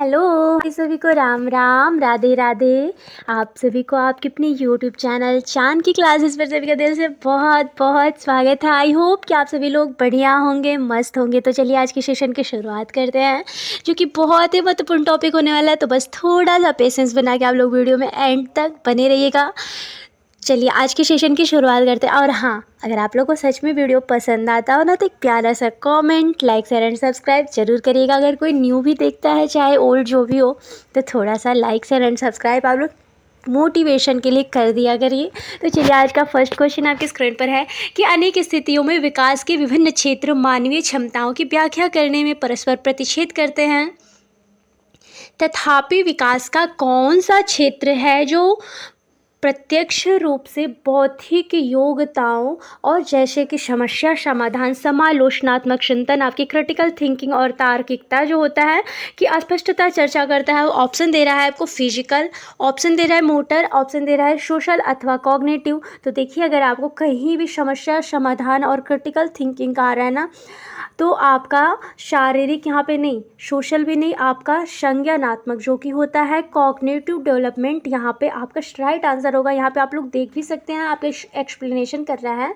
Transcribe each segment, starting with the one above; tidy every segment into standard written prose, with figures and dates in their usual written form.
Hello भाई सभी को राम राम राधे राधे। आप सभी को आपके अपने यूट्यूब चैनल चांद की क्लासेस पर सभी का दिल से बहुत बहुत स्वागत है। आई होप कि आप सभी लोग बढ़िया होंगे, मस्त होंगे। तो चलिए आज के सेशन की शुरुआत करते हैं, जो कि बहुत ही महत्वपूर्ण टॉपिक होने वाला है। तो बस थोड़ा सा पेशेंस बना के आप लोग वीडियो में एंड तक बने रहिएगा। चलिए आज के सेशन की शुरुआत करते हैं। और हाँ, अगर आप लोग को सच में वीडियो पसंद आता हो ना, तो एक प्यारा सा comment, like, share and subscribe जरूर करिएगा। अगर कोई न्यू भी देखता है, चाहे ओल्ड जो भी हो, तो थोड़ा सा लाइक, शेयर एंड सब्सक्राइब आप लोग मोटिवेशन के लिए कर दिया करिए। तो चलिए आज का फर्स्ट क्वेश्चन आपकी स्क्रीन पर है कि अनेक स्थितियों में विकास के विभिन्न क्षेत्र मानवीय क्षमताओं की व्याख्या करने में परस्पर प्रतिच्छेद करते हैं, तथापि विकास का कौन सा क्षेत्र है जो प्रत्यक्ष रूप से बौद्धिक योग्यताओं और जैसे कि समस्या समाधान, समालोचनात्मक चिंतन, आपकी क्रिटिकल थिंकिंग और तार्किकता जो होता है कि अस्पष्टता चर्चा करता है। ऑप्शन दे रहा है आपको फिजिकल, ऑप्शन दे रहा है मोटर, ऑप्शन दे रहा है सोशल अथवा कॉग्निटिव। तो देखिए, अगर आपको कहीं भी समस्या समाधान और क्रिटिकल थिंकिंग का आ रहा है ना, तो आपका शारीरिक यहाँ पे नहीं, सोशल भी नहीं, आपका संज्ञानात्मक जो कि होता है कॉग्निटिव डेवलपमेंट, यहाँ पे आपका राइट आंसर होगा। यहाँ पे आप लोग देख भी सकते हैं, आपके एक्सप्लेनेशन कर रहा है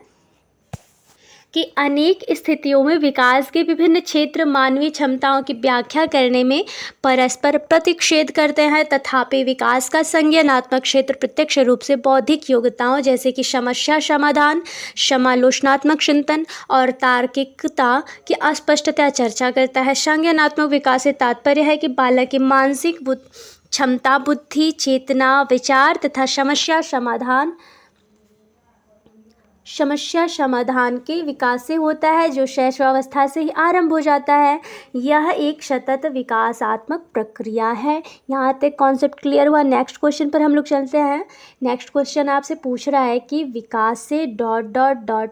कि अनेक स्थितियों में विकास के विभिन्न क्षेत्र मानवीय क्षमताओं की व्याख्या करने में परस्पर प्रतिच्छेद करते हैं, तथापि विकास का संज्ञानात्मक क्षेत्र प्रत्यक्ष रूप से बौद्धिक योग्यताओं जैसे कि समस्या समाधान, समालोचनात्मक चिंतन और तार्किकता की अस्पष्टता चर्चा करता है। संज्ञानात्मक विकास से तात्पर्य है कि बालक की मानसिक क्षमता, बुद्धि, चेतना, विचार तथा समस्या समाधान के विकास से होता है, जो शैशवावस्था से ही आरंभ हो जाता है। यह एक सतत विकासात्मक प्रक्रिया है। यहाँ तक कॉन्सेप्ट क्लियर हुआ। नेक्स्ट क्वेश्चन पर हम लोग चलते हैं। नेक्स्ट क्वेश्चन आपसे पूछ रहा है कि विकास से डॉट डॉट डॉट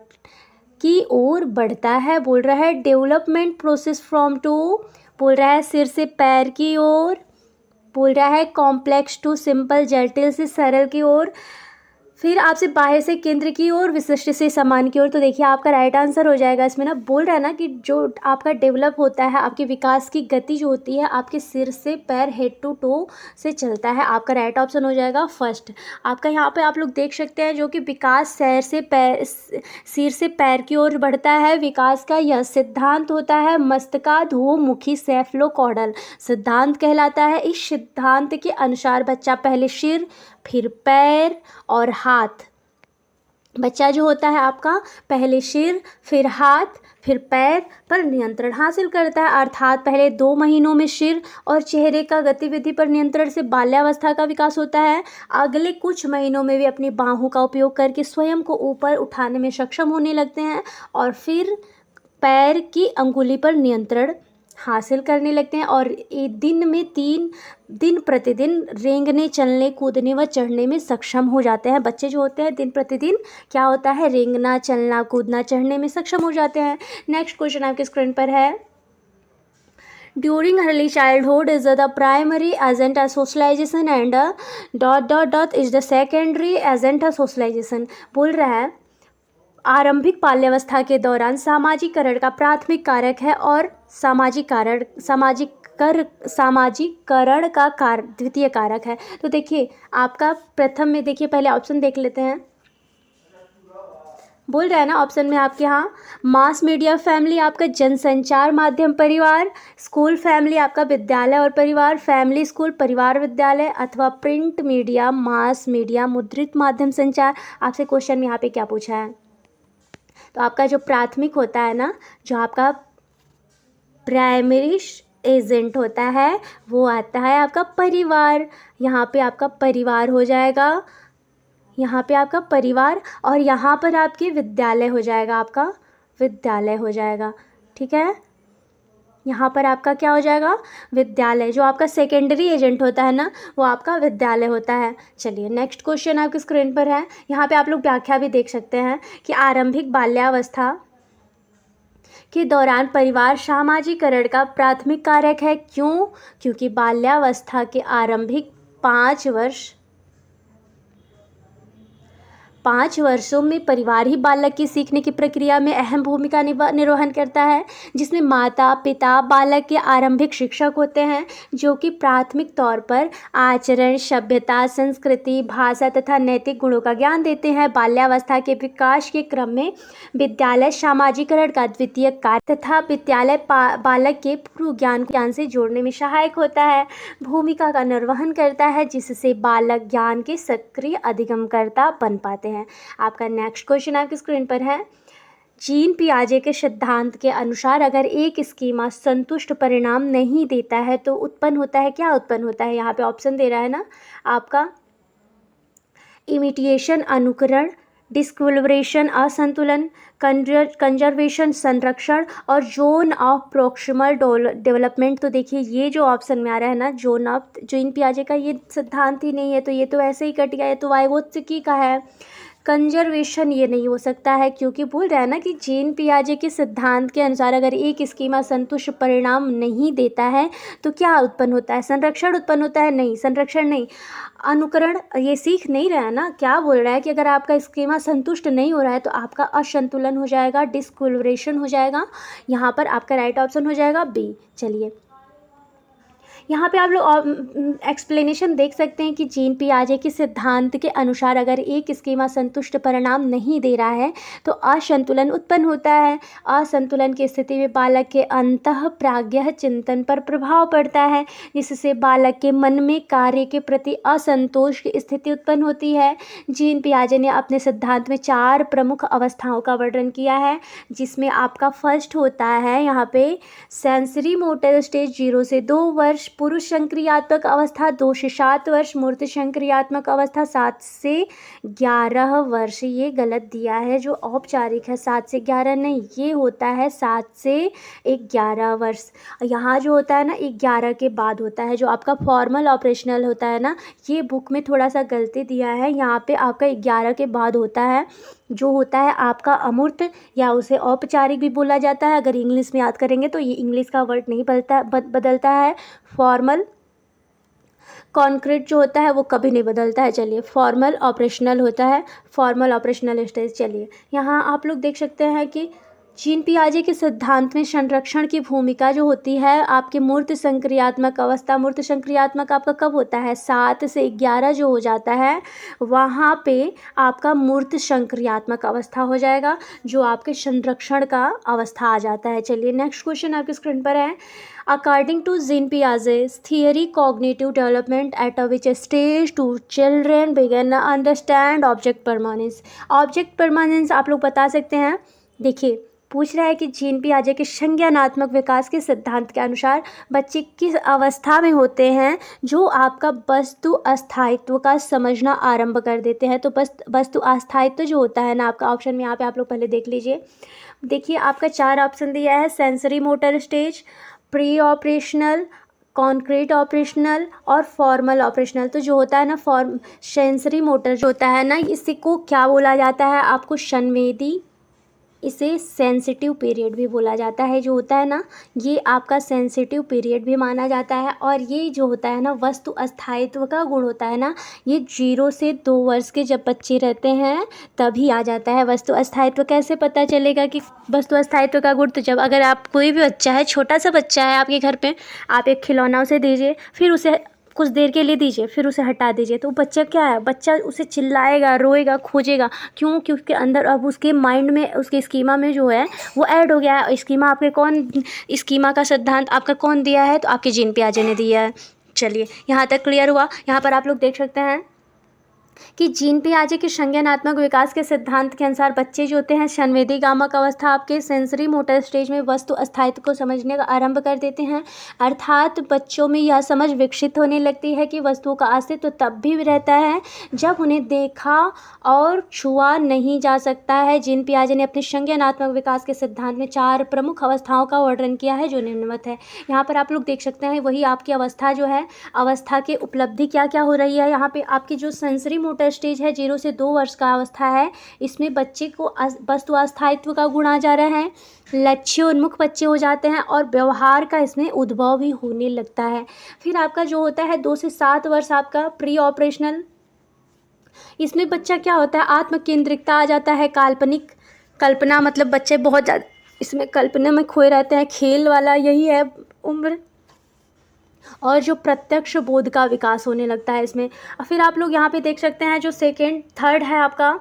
की ओर बढ़ता है। बोल रहा है डेवलपमेंट प्रोसेस फ्रॉम टू, बोल रहा है सिर से पैर की ओर, बोल रहा है कॉम्प्लेक्स टू सिंपल, जटिल से सरल की ओर, फिर आपसे बाह्य से केंद्र की ओर, विशिष्ट से समान की ओर। तो देखिए आपका राइट आंसर हो जाएगा इसमें ना, बोल रहा है ना कि जो आपका डेवलप होता है, आपके विकास की गति जो होती है आपके सिर से पैर, हेड टू टो से चलता है। आपका राइट ऑप्शन हो जाएगा फर्स्ट। आपका यहाँ पे आप लोग देख सकते हैं जो कि विकास सिर से पैर की ओर बढ़ता है। विकास का यह सिद्धांत होता है मस्तिष्काधोमुखी सेफलोकॉर्डल सिद्धांत कहलाता है। इस सिद्धांत के अनुसार बच्चा पहले सिर, फिर पैर और हाथ, बच्चा जो होता है आपका पहले सिर, फिर हाथ, फिर पैर पर नियंत्रण हासिल करता है। अर्थात पहले 2 महीनों में सिर और चेहरे का गतिविधि पर नियंत्रण से बाल्यावस्था का विकास होता है। अगले कुछ महीनों में वे अपनी बाहों का उपयोग करके स्वयं को ऊपर उठाने में सक्षम होने लगते हैं और फिर पैर की अंगुली पर नियंत्रण हासिल करने लगते हैं और एक दिन में 3 दिन प्रतिदिन रेंगने, चलने, कूदने व चढ़ने में सक्षम हो जाते हैं। बच्चे जो होते हैं दिन प्रतिदिन क्या होता है, रेंगना, चलना, कूदना, चढ़ने में सक्षम हो जाते हैं। नेक्स्ट क्वेश्चन आपके स्क्रीन पर है, during early childhood is the primary agent of socialisation and dot dot dot is the secondary agent of socialisation. बोल रहा है आरंभिक बाल्यावस्था के दौरान सामाजिकरण का प्राथमिक कारक है और सामाजिकरण का द्वितीय कारक है। तो देखिए आपका प्रथम में, देखिए पहले ऑप्शन देख लेते हैं। बोल रहा है ना ऑप्शन में आपके यहाँ मास मीडिया फैमिली आपका जनसंचार माध्यम परिवार, स्कूल फैमिली आपका विद्यालय और परिवार, फैमिली स्कूल परिवार विद्यालय, अथवा प्रिंट मीडिया मास मीडिया मुद्रित माध्यम संचार। आपसे क्वेश्चन में यहाँ पे क्या पूछा है, तो आपका जो प्राथमिक होता है ना, जो आपका प्राइमरी एजेंट होता है वो आता है आपका परिवार। यहाँ पे आपका परिवार हो जाएगा, यहाँ पे आपका परिवार, और यहाँ पर आपके विद्यालय हो जाएगा, आपका विद्यालय हो जाएगा। ठीक है, यहाँ पर आपका क्या हो जाएगा, विद्यालय। जो आपका सेकेंडरी एजेंट होता है ना, वो आपका विद्यालय होता है। चलिए नेक्स्ट क्वेश्चन आपकी स्क्रीन पर है। यहाँ पे आप लोग व्याख्या भी देख सकते हैं कि आरंभिक बाल्यावस्था के दौरान परिवार सामाजिकरण का प्राथमिक कारक है। क्यों? क्योंकि बाल्यावस्था के आरंभिक 5 5 वर्षों में परिवार ही बालक की सीखने की प्रक्रिया में अहम भूमिका निर्वहन करता है, जिसमें माता पिता बालक के आरंभिक शिक्षक होते हैं, जो कि प्राथमिक तौर पर आचरण, सभ्यता, संस्कृति, भाषा तथा नैतिक गुणों का ज्ञान देते हैं। बाल्यावस्था के विकास के क्रम में विद्यालय सामाजिकरण का द्वितीय कार्य तथा विद्यालय बालक के पूर्व ज्ञान से जोड़ने में सहायक होता है, भूमिका का निर्वहन करता है, जिससे बालक ज्ञान के सक्रिय अधिगमकर्ता बन पाते हैं। आपका नेक्स्ट क्वेश्चन आपकी स्क्रीन पर है। जीन पियाजे के सिद्धांत के अनुसार अगर एक स्कीमा संतुष्ट परिणाम नहीं देता है तो उत्पन्न होता है, क्या उत्पन्न होता है? यहाँ पे ऑप्शन दे रहा है ना आपका, इमिटेशन अनुकरण, डिस्क्वलिब्रेशन असंतुलन, कंजर्वेशन संरक्षण, और जोन ऑफ प्रॉक्सिमल डेवलपमेंट। तो देखिए ये जो ऑप्शन में आ रहा है ना, जीन पियाजे का ये सिद्धांत ही नहीं है, तो ये तो ऐसे ही कट गया, ये तो वाइगोत्स्की का है। कंजर्वेशन ये नहीं हो सकता है, क्योंकि बोल रहा है ना कि जीन पियाजे के सिद्धांत के अनुसार अगर एक स्कीमा संतुष्ट परिणाम नहीं देता है तो क्या उत्पन्न होता है? संरक्षण उत्पन्न होता है? नहीं, संरक्षण नहीं। अनुकरण, ये सीख नहीं रहा है ना, क्या बोल रहा है कि अगर आपका स्कीमा संतुष्ट नहीं हो रहा है तो आपका असंतुलन हो जाएगा, डिस्क्वलिब्रेशन हो जाएगा। यहाँ पर आपका राइट ऑप्शन हो जाएगा बी। चलिए यहाँ पे आप लोग एक्सप्लेनेशन देख सकते हैं कि जीन पियाजे के सिद्धांत के अनुसार अगर एक स्कीमा संतुष्ट परिणाम नहीं दे रहा है तो असंतुलन उत्पन्न होता है। असंतुलन की स्थिति में बालक के अंतःप्राज्ञ चिंतन पर प्रभाव पड़ता है, जिससे बालक के मन में कार्य के प्रति असंतोष की स्थिति उत्पन्न होती है। जीन पियाजे ने अपने सिद्धांत में 4 प्रमुख अवस्थाओं का वर्णन किया है, जिसमें आपका फर्स्ट होता है यहाँ पे सेंसरी मोटर स्टेज 0 से 2 वर्ष, पुरुष संक्रियात्मक अवस्था 2 से 7 वर्ष, मूर्त संक्रियात्मक अवस्था 7 से 11 वर्ष। ये गलत दिया है, जो औपचारिक है 7 से 11 नहीं, ये होता है 7 से 11 वर्ष। यहाँ जो होता है ना 11 के बाद होता है, जो आपका फॉर्मल ऑपरेशनल होता है ना, ये बुक में थोड़ा सा गलती दिया है, यहाँ पे आपका 11 के बाद होता है, जो होता है आपका अमूर्त, या उसे औपचारिक भी बोला जाता है। अगर इंग्लिश में याद करेंगे तो ये इंग्लिश का वर्ड नहीं बदलता है। फॉर्मल कॉन्क्रीट जो होता है वो कभी नहीं बदलता है। चलिए फॉर्मल ऑपरेशनल होता है, फॉर्मल ऑपरेशनल स्टेज। चलिए यहाँ आप लोग देख सकते हैं कि जीन पियाजे के सिद्धांत में संरक्षण की भूमिका जो होती है आपके मूर्त संक्रियात्मक अवस्था, मूर्त संक्रियात्मक आपका कब होता है? 7 से 11 जो हो जाता है वहाँ पे आपका मूर्त संक्रियात्मक अवस्था हो जाएगा, जो आपके संरक्षण का अवस्था आ जाता है। चलिए नेक्स्ट क्वेश्चन आपके स्क्रीन पर है। According to Jean Piaget's theory, cognitive development at which stage do children begin to understand object permanence? Object permanence आप लोग बता सकते हैं। देखिए पूछ रहा है कि जीन पियाजे के संज्ञानात्मक विकास के सिद्धांत के अनुसार बच्चे किस अवस्था में होते हैं जो आपका वस्तु अस्थायित्व का समझना आरंभ कर देते हैं। तो वस्तु अस्थायित्व जो होता है ना आपका ऑप्शन में, यहाँ पे आप लोग पहले देख लीजिए। देखिए आपका 4 ऑप्शन दिया है, sensory motor stage, pre operational, concrete operational और फॉर्मल ऑपरेशनल। तो जो होता है ना सेंसरी मोटर जो होता है ना, इसी को क्या बोला जाता है आपको? संवेदी, इसे सेंसिटिव पीरियड भी बोला जाता है। जो होता है ना ये आपका सेंसिटिव पीरियड भी माना जाता है। और ये जो होता है ना वस्तु अस्थायित्व का गुण होता है ना, ये 0 से 2 वर्ष के जब बच्चे रहते हैं तभी आ जाता है। वस्तु अस्थायित्व कैसे पता चलेगा कि वस्तु अस्थायित्व का गुण? तो जब अगर आप कोई भी बच्चा है, छोटा सा बच्चा है आपके घर पे, आप एक खिलौना उसे दीजिए, फिर उसे कुछ देर के लिए दीजिए, फिर उसे हटा दीजिए, तो बच्चा क्या है, बच्चा उसे चिल्लाएगा, रोएगा, खोजेगा। क्यों? क्योंकि उसके अंदर अब उसके माइंड में, उसके स्कीमा में जो है वो ऐड हो गया है। स्कीमा आपके स्कीमा का सिद्धांत आपका कौन दिया है? तो आपके जीन पियाजे ने दिया है। चलिए यहाँ तक क्लियर हुआ। यहाँ पर आप लोग देख सकते हैं कि जीन पियाजे के संज्ञानात्मक विकास के सिद्धांत के अनुसार बच्चे जो होते हैं संवेदी गामक अवस्था आपके सेंसरी मोटर स्टेज में वस्तु अस्थायित्व को समझने का आरंभ कर देते हैं। अर्थात बच्चों में यह समझ विकसित होने लगती है कि वस्तुओं का अस्तित्व तब भी रहता है जब उन्हें देखा और छुआ नहीं जा सकता है। जीन पियाजे ने अपने संज्ञानात्मक विकास के सिद्धांत में 4 प्रमुख अवस्थाओं का वर्णन किया है जो निम्नवत है। यहाँ पर आप लोग देख सकते हैं वही आपकी अवस्था जो है, अवस्था की उपलब्धि क्या क्या हो रही है। यहाँ पे आपकी जो सेंसरी मोटर स्टेज है 0 से 2 वर्ष का अवस्था है, इसमें बच्चे को वस्तु अस्थायित्व का गुण आ जा रहा है, लक्ष्योन्मुख बच्चे हो जाते हैं और व्यवहार का इसमें उद्भव भी होने लगता है। फिर आपका जो होता है 2 से 7 वर्ष आपका प्री ऑपरेशनल इसमें बच्चा क्या होता है, आत्म केंद्रिकता आ जाता है, काल्पनिक कल्पना, मतलब बच्चे बहुत ज़्यादा इसमें कल्पना में खोए रहते हैं, खेल वाला यही है उम्र। और जो प्रत्यक्ष बोध का विकास होने लगता है इसमें। और फिर आप लोग यहाँ पे देख सकते हैं जो सेकेंड थर्ड है आपका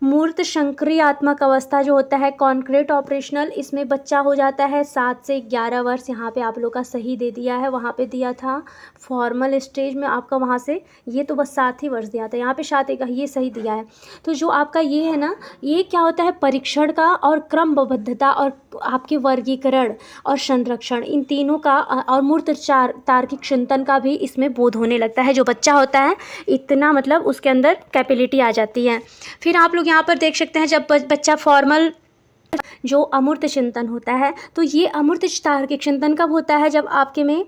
मूर्त संक्रियात्मक अवस्था जो होता है, कॉन्क्रीट ऑपरेशनल, इसमें बच्चा हो जाता है 7 से 11 वर्ष। यहाँ पे आप लोग का सही दे दिया है, वहाँ पे दिया था फॉर्मल स्टेज में आपका, वहाँ से ये तो बस 7 ही वर्ष दिया था, यहाँ पे 7 ये सही दिया है। तो जो आपका ये है ना, ये क्या होता है, परीक्षण का और क्रमबद्धता और आपके वर्गीकरण और संरक्षण, इन तीनों का और मूर्त तार्किक चिंतन का भी इसमें बोध होने लगता है। जो बच्चा होता है इतना मतलब उसके अंदर कैपेबिलिटी आ जाती है। फिर आप लोग यहाँ पर देख सकते हैं जब बच्चा फॉर्मल जो अमूर्त चिंतन होता है, तो ये अमूर्त तार्किक चिंतन कब होता है, जब आपके में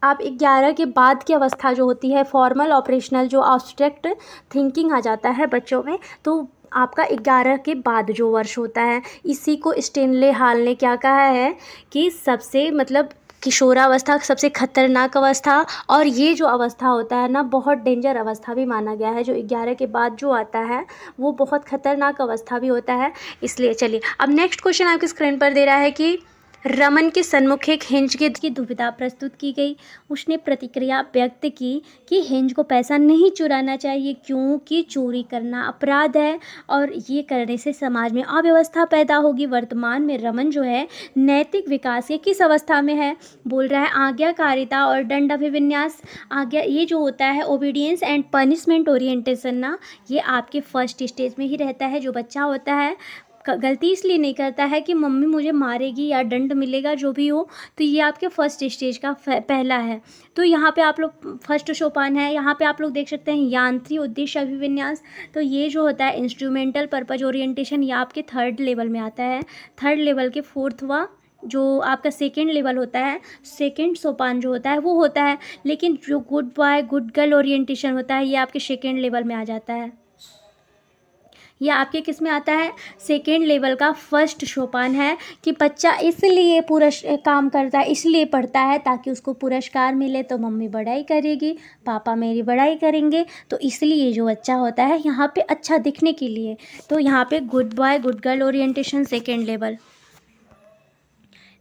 आप 11 के बाद की अवस्था जो होती है, फॉर्मल ऑपरेशनल जो एब्स्ट्रैक्ट थिंकिंग आ जाता है बच्चों में, तो आपका 11 के बाद जो वर्ष होता है, इसी को स्टेनले हॉल ने क्या कहा है कि सबसे मतलब किशोरावस्था सबसे खतरनाक अवस्था, और ये जो अवस्था होता है ना, बहुत डेंजर अवस्था भी माना गया है। जो 11 के बाद जो आता है वो बहुत खतरनाक अवस्था भी होता है। इसलिए चलिए अब नेक्स्ट क्वेश्चन आपकी स्क्रीन पर दे रहा है कि रमन के सन्मुख एक हिंज की दुविधा प्रस्तुत की गई। उसने प्रतिक्रिया व्यक्त की कि हिंज को पैसा नहीं चुराना चाहिए क्योंकि चोरी करना अपराध है और ये करने से समाज में अव्यवस्था पैदा होगी। वर्तमान में रमन जो है नैतिक विकास के किस अवस्था में है, बोल रहा है आज्ञाकारिता और दंड अभिविन्यास। आज्ञा ये जो होता है ओबीडियंस एंड पनिशमेंट ओरिएंटेशन ना, ये आपके फर्स्ट स्टेज में ही रहता है। जो बच्चा होता है गलती इसलिए नहीं करता है कि मम्मी मुझे मारेगी या दंड मिलेगा जो भी हो, तो ये आपके फर्स्ट स्टेज का पहला है। तो यहाँ पे आप लोग फर्स्ट सोपान है, यहाँ पे आप लोग देख सकते हैं यांत्रिक उद्देश्य अभिविन्यास। तो ये जो होता है इंस्ट्रूमेंटल पर्पज ओरिएंटेशन, ये आपके थर्ड लेवल में आता है। थर्ड लेवल के फोर्थ व जो आपका सेकेंड लेवल होता है, सेकेंड सोपान जो होता है वो होता है। लेकिन जो good boy good girl orientation होता है ये आपके सेकेंड लेवल में आ जाता है। यह आपके किस में आता है, सेकेंड लेवल का फर्स्ट सोपान है कि बच्चा इसलिए काम करता है, इसलिए पढ़ता है ताकि उसको पुरस्कार मिले, तो मम्मी बड़ाई करेगी, पापा मेरी बड़ाई करेंगे, तो इसलिए जो बच्चा होता है यहाँ पे अच्छा दिखने के लिए। तो यहाँ पे good boy good girl orientation second level.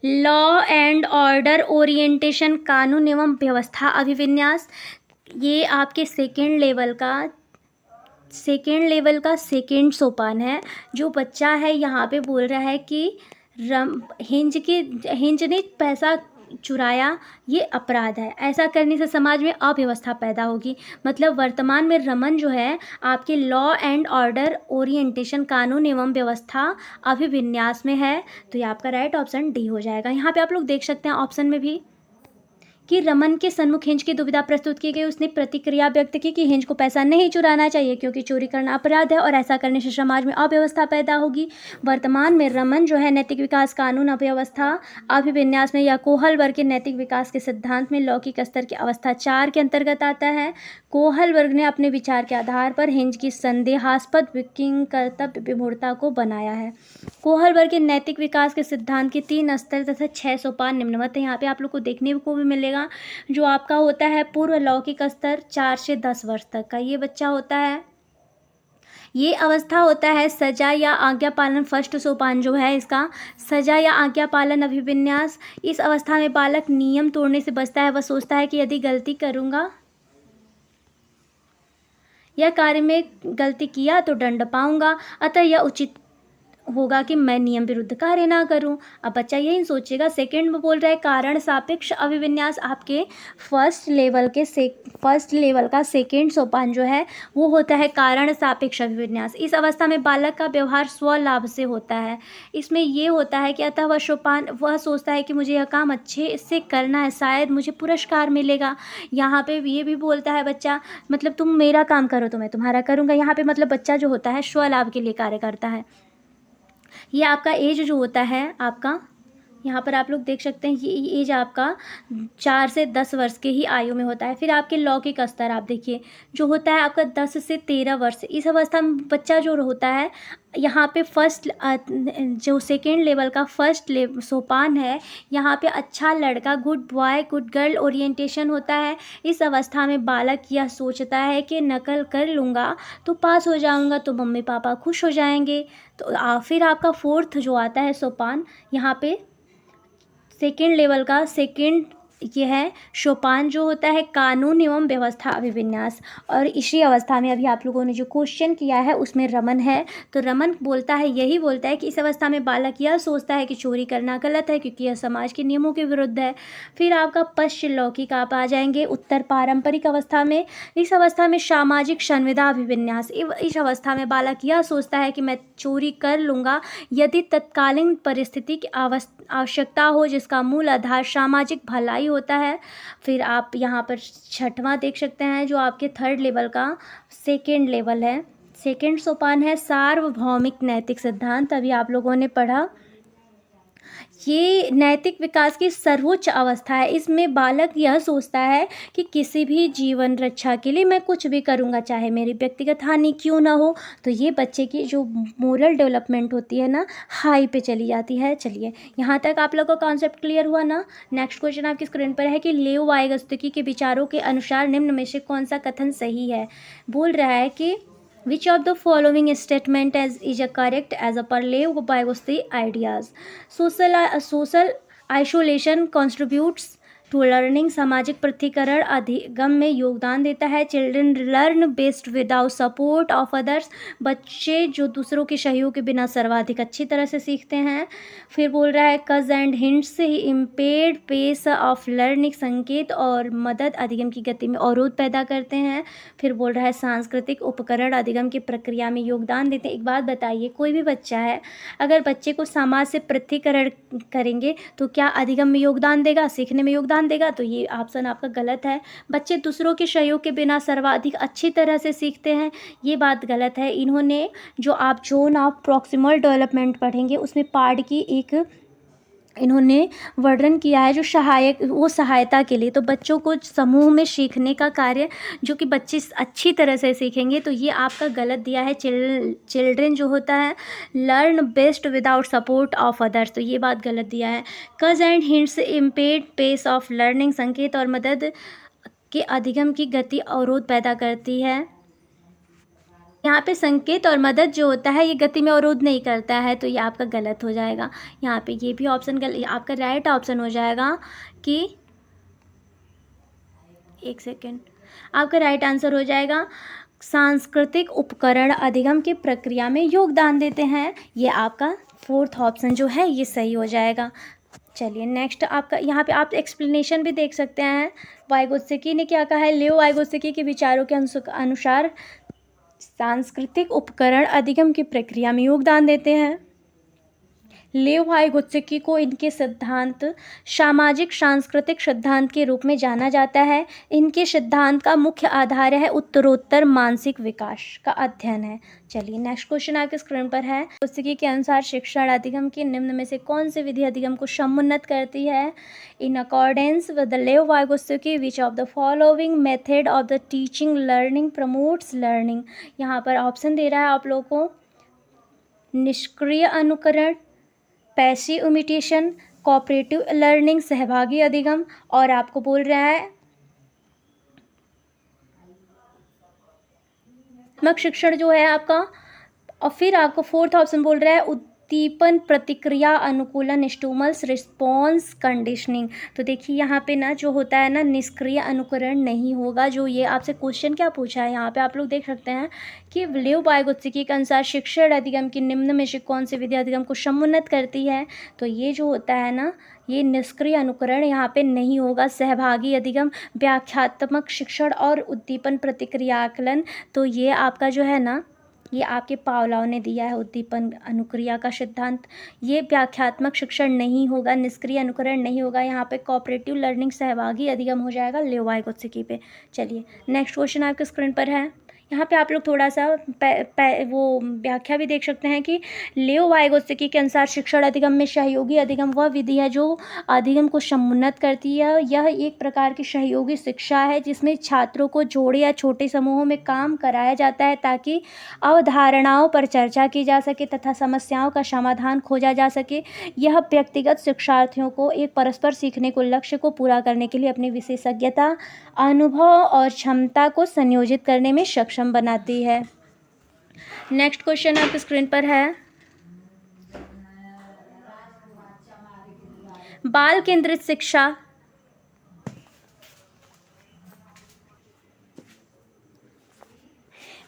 Law and order orientation, कानून एवं व्यवस्था अभिविन्यास, ये आपके सेकेंड लेवल का सेकेंड सोपान है। जो बच्चा है यहाँ पे बोल रहा है कि हिंज ने पैसा चुराया, ये अपराध है, ऐसा करने से समाज में अव्यवस्था पैदा होगी। मतलब वर्तमान में रमन जो है आपके लॉ एंड ऑर्डर ओरिएंटेशन, कानून एवं व्यवस्था अभिविन्यास में है। तो ये आपका राइट ऑप्शन डी हो जाएगा। यहाँ पे आप लोग देख सकते हैं ऑप्शन में भी कि रमन के सन्मुख हिंज की दुविधा प्रस्तुत की गई। उसने प्रतिक्रिया व्यक्त की कि हिंज को पैसा नहीं चुराना चाहिए क्योंकि चोरी करना अपराध है और ऐसा करने से समाज में अव्यवस्था पैदा होगी। वर्तमान में रमन जो है नैतिक विकास, कानून, अव्यवस्था अभिविन्यास में या कोहल वर्ग के नैतिक विकास के सिद्धांत में लौकिक स्तर की अवस्था 4 के अंतर्गत आता है। कोहल वर्ग ने अपने विचार के आधार पर हिंज की संदेहास्पद विकिंग कर्तव्य विमूढ़ता को बनाया है। कोहल वर्ग के नैतिक विकास के सिद्धांत के 3 स्तर तथा 6 सोपान निम्नवत है। यहाँ पे आप लोग को देखने को भी मिलेगा जो आपका होता है पूर्व लौकिक स्तर 4 से 10 वर्ष तक का ये बच्चा होता है। ये अवस्था होता है सजा या आज्ञा पालन, फर्स्ट सोपान जो है इसका सजा या आज्ञा पालन अभिविन्यास। इस अवस्था में बालक नियम तोड़ने से बचता है। वह सोचता है कि यदि गलती करूँगा या कार्य में गलती किया तो दंड पाऊंगा, अतः यह उचित होगा कि मैं नियम विरुद्ध कार्य ना करूं। अब बच्चा यही सोचेगा। सेकंड में बोल रहा है कारण सापेक्ष अभिविन्यास, आपके फर्स्ट लेवल का सेकंड सोपान जो है वो होता है कारण सापेक्ष अभिविन्यास। इस अवस्था में बालक का व्यवहार स्वलाभ से होता है। इसमें ये होता है कि अतः वह सोचता है कि मुझे यह काम अच्छे से करना है, शायद मुझे पुरस्कार मिलेगा। यहाँ पे ये भी बोलता है बच्चा, मतलब तुम मेरा काम करो तो मैं तुम्हारा करूँगा। यहाँ पे मतलब बच्चा जो होता है स्वलाभ के लिए कार्य करता है। ये आपका एज जो होता है आपका यहाँ पर आप लोग देख सकते हैं ये एज आपका 4 से 10 वर्ष के ही आयु में होता है। फिर आपके लौकिक स्तर आप देखिए जो होता है आपका 10 से 13 वर्ष, इस अवस्था में बच्चा जो होता है यहाँ पे फर्स्ट जो सेकेंड लेवल का फर्स्ट सोपान है, यहाँ पे अच्छा लड़का, good boy, good girl orientation होता है। इस अवस्था में बालक यह सोचता है कि नकल कर लूँगा तो पास हो जाऊँगा तो मम्मी पापा खुश हो जाएंगे। तो फिर आपका फोर्थ जो आता है सोपान, यहाँ पे सेकेंड लेवल का सेकेंड ये है सोपान जो होता है कानून एवं व्यवस्था अभिविन्यास। और इसी अवस्था में अभी आप लोगों ने जो क्वेश्चन किया है उसमें रमन है, तो रमन बोलता है, यही बोलता है कि इस अवस्था में बालक यह सोचता है कि चोरी करना गलत है क्योंकि यह समाज के नियमों के विरुद्ध है। फिर आपका पश्चिम लौकिक आप आ जाएंगे उत्तर पारंपरिक अवस्था में। इस अवस्था में सामाजिक संविदा अभिविन्यास, इस अवस्था में बालक यह सोचता है कि मैं चोरी कर लूँगा यदि तत्कालीन परिस्थिति की आवश्यकता हो जिसका मूल आधार सामाजिक भलाई होता है। फिर आप यहाँ पर छठवां देख सकते हैं जो आपके थर्ड लेवल का सेकेंड लेवल है, सेकेंड सोपान है सार्वभौमिक नैतिक सिद्धांत। अभी आप लोगों ने पढ़ा, ये नैतिक विकास की सर्वोच्च अवस्था है। इसमें बालक यह सोचता है कि किसी भी जीवन रक्षा के लिए मैं कुछ भी करूँगा चाहे मेरी व्यक्तिगत हानि क्यों ना हो। तो ये बच्चे की जो मोरल डेवलपमेंट होती है ना, हाई पे चली जाती है। चलिए यहाँ तक आप लोग का कॉन्सेप्ट क्लियर हुआ ना। नेक्स्ट क्वेश्चन आपकी स्क्रीन पर है कि लेव वाइगोत्स्की के विचारों के अनुसार निम्न में से कौन सा कथन सही है। बोल रहा है कि which of the following statement is a correct as per Lev Vygotsky ideas? Social isolation contributes to learning, सामाजिक पृथक्करण अधिगम में योगदान देता है। Children learn best without support of others, बच्चे जो दूसरों के सहयोग के बिना सर्वाधिक अच्छी तरह से सीखते हैं। फिर बोल रहा है cues and hints impaired pace of learning, संकेत और मदद अधिगम की गति में अवरोध पैदा करते हैं। फिर बोल रहा है सांस्कृतिक उपकरण अधिगम की प्रक्रिया में योगदान देते हैं। एक बात बताइए, कोई भी बच्चा है अगर बच्चे को समाज से पृथक्करण करेंगे तो क्या अधिगम में योगदान देगा, सीखने में योगदान देगा? तो ये ऑप्शन आपका गलत है। बच्चे दूसरों के सहयोग के बिना सर्वाधिक अच्छी तरह से सीखते हैं, ये बात गलत है। इन्होंने जो आप जोन ऑफ प्रॉक्सिमल डेवलपमेंट पढ़ेंगे उसमें पार्ट की एक इन्होंने वर्णन किया है जो सहायता के लिए। तो बच्चों को समूह में सीखने का कार्य जो कि बच्चे अच्छी तरह से सीखेंगे, तो ये आपका गलत दिया है। चिल्ड्रन जो होता है learn best without support of others, तो ये बात गलत दिया है। Cues and hints impede pace of learning, संकेत और मदद के अधिगम की गति अवरोध पैदा करती है। यहाँ पे संकेत और मदद जो होता है ये गति में अवरोध नहीं करता है, तो ये आपका गलत हो जाएगा। यहाँ पे ये भी ऑप्शन गलत, आपका राइट ऑप्शन हो जाएगा कि एक सेकेंड, आपका राइट आंसर हो जाएगा सांस्कृतिक उपकरण अधिगम की प्रक्रिया में योगदान देते हैं। ये आपका फोर्थ ऑप्शन जो है ये सही हो जाएगा। चलिए नेक्स्ट आपका यहाँ पे आप एक्सप्लेनेशन भी देख सकते हैं। वाइगोत्स्की ने क्या कहा है, लेव वाइगोत्स्की के विचारों के अनुसार सांस्कृतिक उपकरण अधिगम की प्रक्रिया में योगदान देते हैं। लेव वाइगोत्स्की को इनके सिद्धांत सामाजिक सांस्कृतिक सिद्धांत के रूप में जाना जाता है। इनके सिद्धांत का मुख्य आधार है उत्तरोत्तर मानसिक विकास का अध्ययन है। चलिए नेक्स्ट क्वेश्चन आपके स्क्रीन पर है। वाइगोत्स्की के अनुसार शिक्षण अधिगम की निम्न में से कौन सी विधि अधिगम को समुन्नत करती है। इन अकॉर्डेंस विद द लेव Vygotsky which of the following method of the teaching learning promotes learning. यहाँ पर ऑप्शन दे रहा है आप लोगों को, निष्क्रिय अनुकरण, पैसिव इमिटेशन, कोऑपरेटिव लर्निंग सहभागी अधिगम, और आपको बोल रहा है शिक्षण जो है आपका। और फिर आपको फोर्थ ऑप्शन बोल रहा है उद्दीपन प्रतिक्रिया अनुकूलन स्टिमुलस रिस्पॉन्स कंडीशनिंग। तो देखिए यहाँ पे ना जो होता है ना निष्क्रिय अनुकरण नहीं होगा। जो ये आपसे क्वेश्चन क्या पूछा है यहाँ पे आप लोग देख सकते हैं कि लेव वाइगोत्स्की के अनुसार शिक्षण अधिगम की निम्न में से कौन सी विधि अधिगम को समुन्नत करती है। तो ये जो होता है ना ये निष्क्रिय अनुकरण यहाँ पे नहीं होगा, सहभागी अधिगम, व्याख्यात्मक शिक्षण और उद्दीपन प्रतिक्रिया आकलन। तो ये आपका जो है ना ये आपके पावलोव ने दिया है उद्दीपन अनुक्रिया का सिद्धांत। ये व्याख्यात्मक शिक्षण नहीं होगा, निष्क्रिय अनुकरण नहीं होगा। यहाँ पे कोऑपरेटिव लर्निंग सहभागी अधिगम हो जाएगा लेव वाइगोत्स्की पे। चलिए नेक्स्ट क्वेश्चन आपके स्क्रीन पर है। यहाँ पे आप लोग थोड़ा सा वो व्याख्या भी देख सकते हैं कि लेओ वाइगोत्स्की के अनुसार शिक्षण अधिगम में सहयोगी अधिगम वह विधि है जो अधिगम को समुन्नत करती है। यह एक प्रकार की सहयोगी शिक्षा है जिसमें छात्रों को जोड़े या छोटे समूहों में काम कराया जाता है ताकि अवधारणाओं पर चर्चा की जा सके तथा समस्याओं का समाधान खोजा जा सके। यह व्यक्तिगत शिक्षार्थियों को एक परस्पर सीखने को लक्ष्य को पूरा करने के लिए अपनी विशेषज्ञता, अनुभव और क्षमता को संयोजित करने में सक्षम बनाती है। नेक्स्ट क्वेश्चन आपकी स्क्रीन पर है, बाल केंद्रित शिक्षा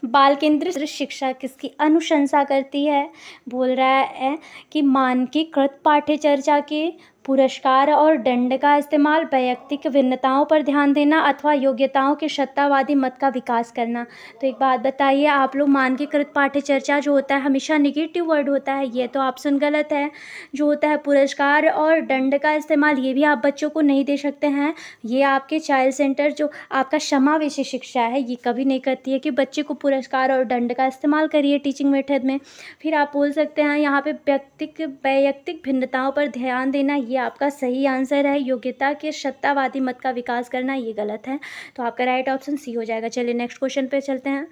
बाल केंद्रित शिक्षा किसकी अनुशंसा करती है? बोल रहा है कि मानकीकृत पाठ्यचर्या के पुरस्कार और दंड का इस्तेमाल, वैयक्तिक भिन्नताओं पर ध्यान देना अथवा योग्यताओं के सत्तावादी मत का विकास करना। तो एक बात बताइए आप लोग, मानकीकृत पाठ्यचर्या जो होता है हमेशा निगेटिव वर्ड होता है, ये तो ऑप्शन गलत है। जो होता है पुरस्कार और दंड का इस्तेमाल, ये भी आप बच्चों को नहीं दे सकते हैं। ये आपके चाइल्ड सेंटर जो आपका समावेशी शिक्षा है ये कभी नहीं करती है कि बच्चे को पुरस्कार और दंड का इस्तेमाल करिए टीचिंग मेथड में। फिर आप बोल सकते हैं यहाँ पे वैयक्तिक भिन्नताओं पर ध्यान देना, ये आपका सही आंसर है। योग्यता के सत्तावादी मत का विकास करना, ये गलत है। तो आपका राइट ऑप्शन सी हो जाएगा। चलिए नेक्स्ट क्वेश्चन पे चलते हैं।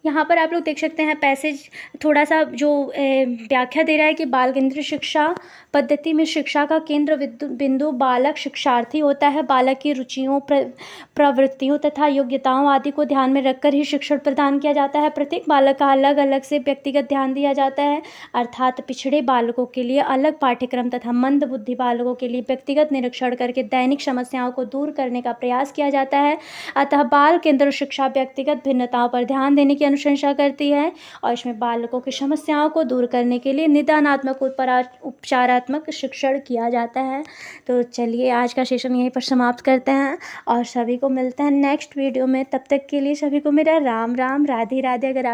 यहाँ पर आप लोग देख सकते हैं पैसेज थोड़ा सा जो व्याख्या दे रहा है कि बाल केंद्रित शिक्षा पद्धति में शिक्षा का केंद्र बिंदु बालक शिक्षार्थी होता है। बालक की रुचियों, प्रवृत्तियों तथा योग्यताओं आदि को ध्यान में रखकर ही शिक्षण प्रदान किया जाता है। प्रत्येक बालक का अलग अलग से व्यक्तिगत ध्यान दिया जाता है, अर्थात पिछड़े बालकों के लिए अलग पाठ्यक्रम तथा मंद बुद्धि बालकों के लिए व्यक्तिगत निरीक्षण करके दैनिक समस्याओं को दूर करने का प्रयास किया जाता है। अतः बाल केंद्रित शिक्षा व्यक्तिगत भिन्नताओं पर ध्यान देने की अनुशंसा करती है और इसमें बालकों की समस्याओं को दूर करने के लिए निदानात्मक उपचारात्मक शिक्षण किया जाता है। तो चलिए आज का सेशन यहीं पर समाप्त करते हैं और सभी को मिलते हैं नेक्स्ट वीडियो में। तब तक के लिए सभी को मेरा राम राम, राधे राधे। अगर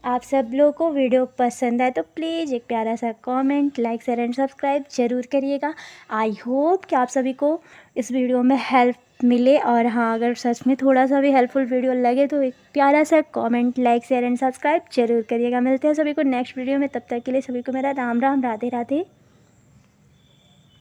आप सब लोगों को वीडियो पसंद आए तो प्लीज़ एक प्यारा सा comment, like, share and subscribe ज़रूर करिएगा। आई होप कि आप सभी को इस वीडियो में हेल्प मिले, और हाँ अगर सच में थोड़ा सा भी हेल्पफुल वीडियो लगे तो एक प्यारा सा comment, like, share and subscribe जरूर करिएगा। मिलते हैं सभी को नेक्स्ट वीडियो में। तब तक के लिए सभी को मेरा राम राम, राधे राधे।